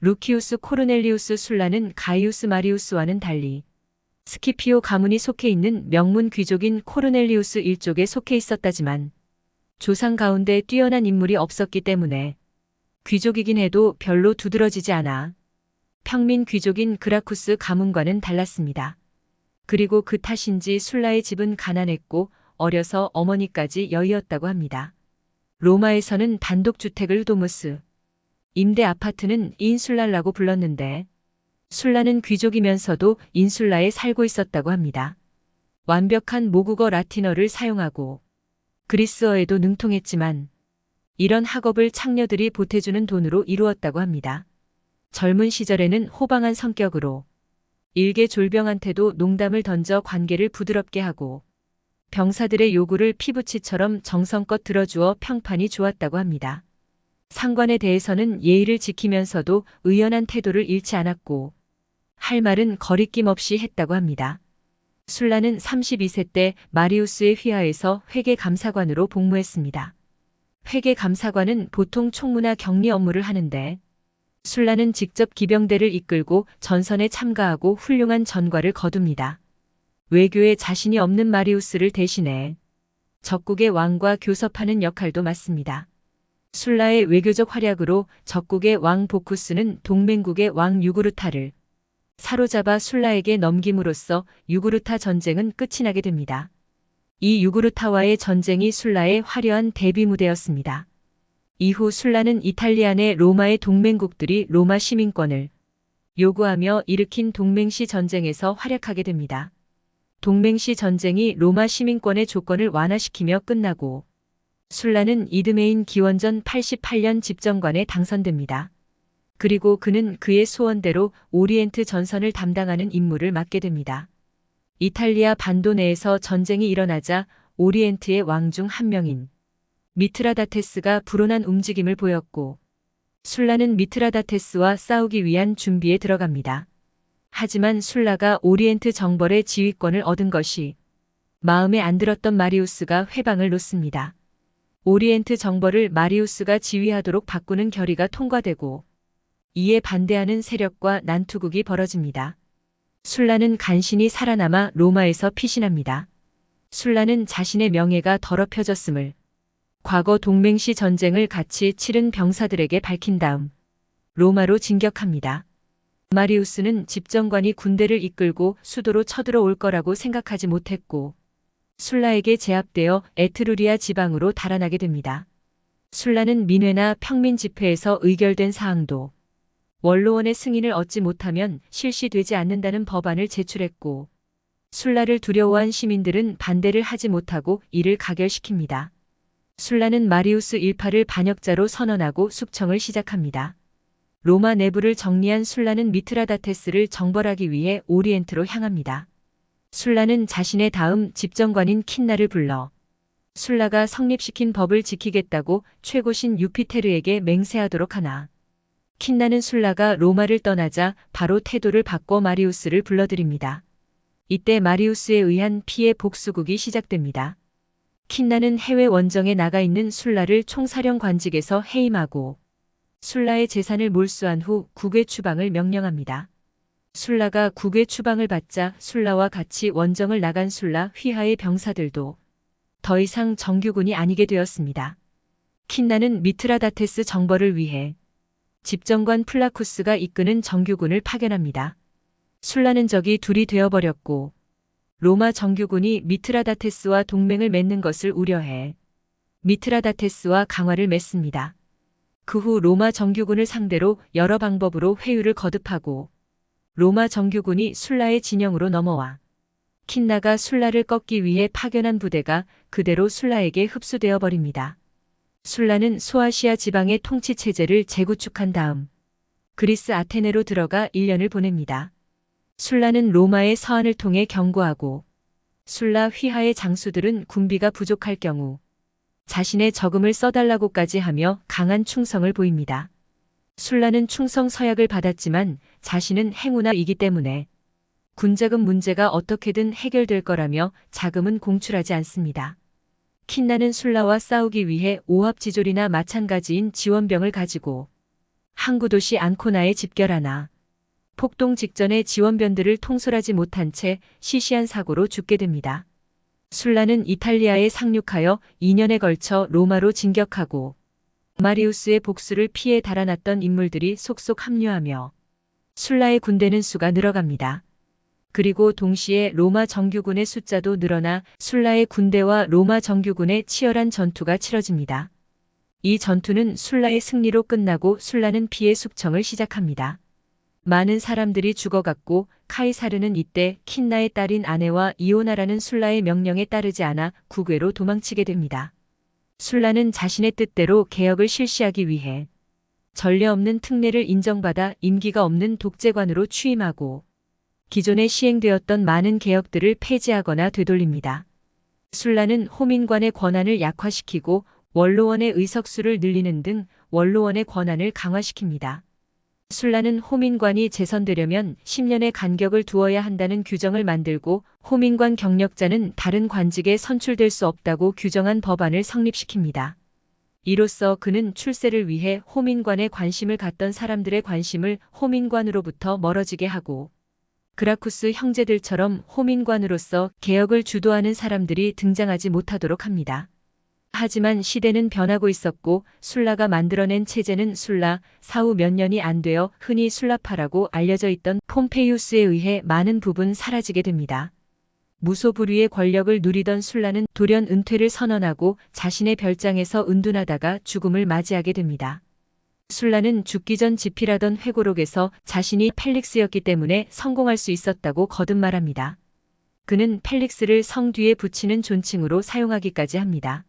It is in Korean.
루키우스 코르넬리우스 술라는 가이우스 마리우스와는 달리 스키피오 가문이 속해 있는 명문 귀족인 코르넬리우스 일족에 속해 있었다지만 조상 가운데 뛰어난 인물이 없었기 때문에 귀족이긴 해도 별로 두드러지지 않아 평민 귀족인 그라쿠스 가문과는 달랐습니다. 그리고 그 탓인지 술라의 집은 가난했고 어려서 어머니까지 여의었다고 합니다. 로마에서는 단독주택을 도무스, 임대 아파트는 인술라라고 불렀는데 술라는 귀족이면서도 인술라에 살고 있었다고 합니다. 완벽한 모국어 라틴어를 사용하고 그리스어에도 능통했지만 이런 학업을 창녀들이 보태주는 돈으로 이루었다고 합니다. 젊은 시절에는 호방한 성격으로 일개 졸병한테도 농담을 던져 관계를 부드럽게 하고 병사들의 요구를 피부치처럼 정성껏 들어주어 평판이 좋았다고 합니다. 상관에 대해서는 예의를 지키면서도 의연한 태도를 잃지 않았고 할 말은 거리낌 없이 했다고 합니다. 술라는 32세 때 마리우스의 휘하에서 회계감사관으로 복무했습니다. 회계감사관은 보통 총무나 격리 업무를 하는데 술라는 직접 기병대를 이끌고 전선에 참가하고 훌륭한 전과를 거둡니다. 외교에 자신이 없는 마리우스를 대신해 적국의 왕과 교섭하는 역할도 맡습니다. 술라의 외교적 활약으로 적국의 왕 보쿠스는 동맹국의 왕 유구르타를 사로잡아 술라에게 넘김으로써 유구르타 전쟁은 끝이 나게 됩니다. 이 유구르타와의 전쟁이 술라의 화려한 데뷔 무대였습니다. 이후 술라는 이탈리아 내 로마의 동맹국들이 로마 시민권을 요구하며 일으킨 동맹시 전쟁에서 활약하게 됩니다. 동맹시 전쟁이 로마 시민권의 조건을 완화시키며 끝나고 술라는 이드메인 기원전 88년 집정관에 당선됩니다. 그리고 그는 그의 소원대로 오리엔트 전선을 담당하는 임무를 맡게 됩니다. 이탈리아 반도 내에서 전쟁이 일어나자 오리엔트의 왕 중 한 명인 미트라다테스가 불온한 움직임을 보였고 술라는 미트라다테스와 싸우기 위한 준비에 들어갑니다. 하지만 술라가 오리엔트 정벌의 지휘권을 얻은 것이 마음에 안 들었던 마리우스가 회방을 놓습니다. 오리엔트 정벌을 마리우스가 지휘하도록 바꾸는 결의가 통과되고 이에 반대하는 세력과 난투극이 벌어집니다. 술라는 간신히 살아남아 로마에서 피신합니다. 술라는 자신의 명예가 더럽혀졌음을 과거 동맹시 전쟁을 같이 치른 병사들에게 밝힌 다음 로마로 진격합니다. 마리우스는 집정관이 군대를 이끌고 수도로 쳐들어올 거라고 생각하지 못했고 술라에게 제압되어 에트루리아 지방으로 달아나게 됩니다. 술라는 민회나 평민 집회에서 의결된 사항도 원로원의 승인을 얻지 못하면 실시되지 않는다는 법안을 제출했고 술라를 두려워한 시민들은 반대를 하지 못하고 이를 가결시킵니다. 술라는 마리우스 일파를 반역자로 선언하고 숙청을 시작합니다. 로마 내부를 정리한 술라는 미트라다테스를 정벌하기 위해 오리엔트로 향합니다. 술라는 자신의 다음 집정관인 킨나를 불러 술라가 성립시킨 법을 지키겠다고 최고신 유피테르에게 맹세하도록 하나 킨나는 술라가 로마를 떠나자 바로 태도를 바꿔 마리우스를 불러들입니다. 이때 마리우스에 의한 피해 복수국이 시작됩니다. 킨나는 해외 원정에 나가 있는 술라를 총사령 관직에서 해임하고 술라의 재산을 몰수한 후 국외 추방을 명령합니다. 술라가 국외 추방을 받자 술라와 같이 원정을 나간 술라 휘하의 병사들도 더 이상 정규군이 아니게 되었습니다. 킨나는 미트라다테스 정벌을 위해 집정관 플라쿠스가 이끄는 정규군을 파견합니다. 술라는 적이 둘이 되어버렸고 로마 정규군이 미트라다테스와 동맹을 맺는 것을 우려해 미트라다테스와 강화를 맺습니다. 그 후 로마 정규군을 상대로 여러 방법으로 회유를 거듭하고 로마 정규군이 술라의 진영으로 넘어와 킨나가 술라를 꺾기 위해 파견한 부대가 그대로 술라에게 흡수되어 버립니다. 술라는 소아시아 지방의 통치 체제를 재구축한 다음 그리스 아테네로 들어가 1년을 보냅니다. 술라는 로마의 서한을 통해 경고하고 술라 휘하의 장수들은 군비가 부족할 경우 자신의 저금을 써달라고까지 하며 강한 충성을 보입니다. 술라는 충성 서약을 받았지만 자신은 행운아이기 때문에 군자금 문제가 어떻게든 해결될 거라며 자금은 공출하지 않습니다. 킨나는 술라와 싸우기 위해 오합지졸이나 마찬가지인 지원병을 가지고 항구 도시 앙코나에 집결하나 폭동 직전에 지원변들을 통솔하지 못한 채 시시한 사고로 죽게 됩니다. 술라는 이탈리아에 상륙하여 2년에 걸쳐 로마로 진격하고 마리우스의 복수를 피해 달아났던 인물들이 속속 합류하며 술라의 군대는 수가 늘어갑니다. 그리고 동시에 로마 정규군의 숫자도 늘어나 술라의 군대와 로마 정규군의 치열한 전투가 치러집니다. 이 전투는 술라의 승리로 끝나고 술라는 피해 숙청을 시작합니다. 많은 사람들이 죽어갔고 카이사르는 이때 킨나의 딸인 아내와 이오나라는 술라의 명령에 따르지 않아 국외로 도망치게 됩니다. 술라는 자신의 뜻대로 개혁을 실시하기 위해 전례 없는 특례를 인정받아 임기가 없는 독재관으로 취임하고 기존에 시행되었던 많은 개혁들을 폐지하거나 되돌립니다. 술라는 호민관의 권한을 약화시키고 원로원의 의석수를 늘리는 등 원로원의 권한을 강화시킵니다. 술라는 호민관이 재선되려면 10년의 간격을 두어야 한다는 규정을 만들고 호민관 경력자는 다른 관직에 선출될 수 없다고 규정한 법안을 성립시킵니다. 이로써 그는 출세를 위해 호민관에 관심을 갖던 사람들의 관심을 호민관으로부터 멀어지게 하고 그라쿠스 형제들처럼 호민관으로서 개혁을 주도하는 사람들이 등장하지 못하도록 합니다. 하지만 시대는 변하고 있었고 술라가 만들어낸 체제는 술라 사후 몇 년이 안 되어 흔히 술라파라고 알려져 있던 폼페이우스에 의해 많은 부분 사라지게 됩니다. 무소불위의 권력을 누리던 술라는 돌연 은퇴를 선언하고 자신의 별장에서 은둔하다가 죽음을 맞이하게 됩니다. 술라는 죽기 전 집필하던 회고록에서 자신이 펠릭스였기 때문에 성공할 수 있었다고 거듭말합니다. 그는 펠릭스를 성 뒤에 붙이는 존칭으로 사용하기까지 합니다.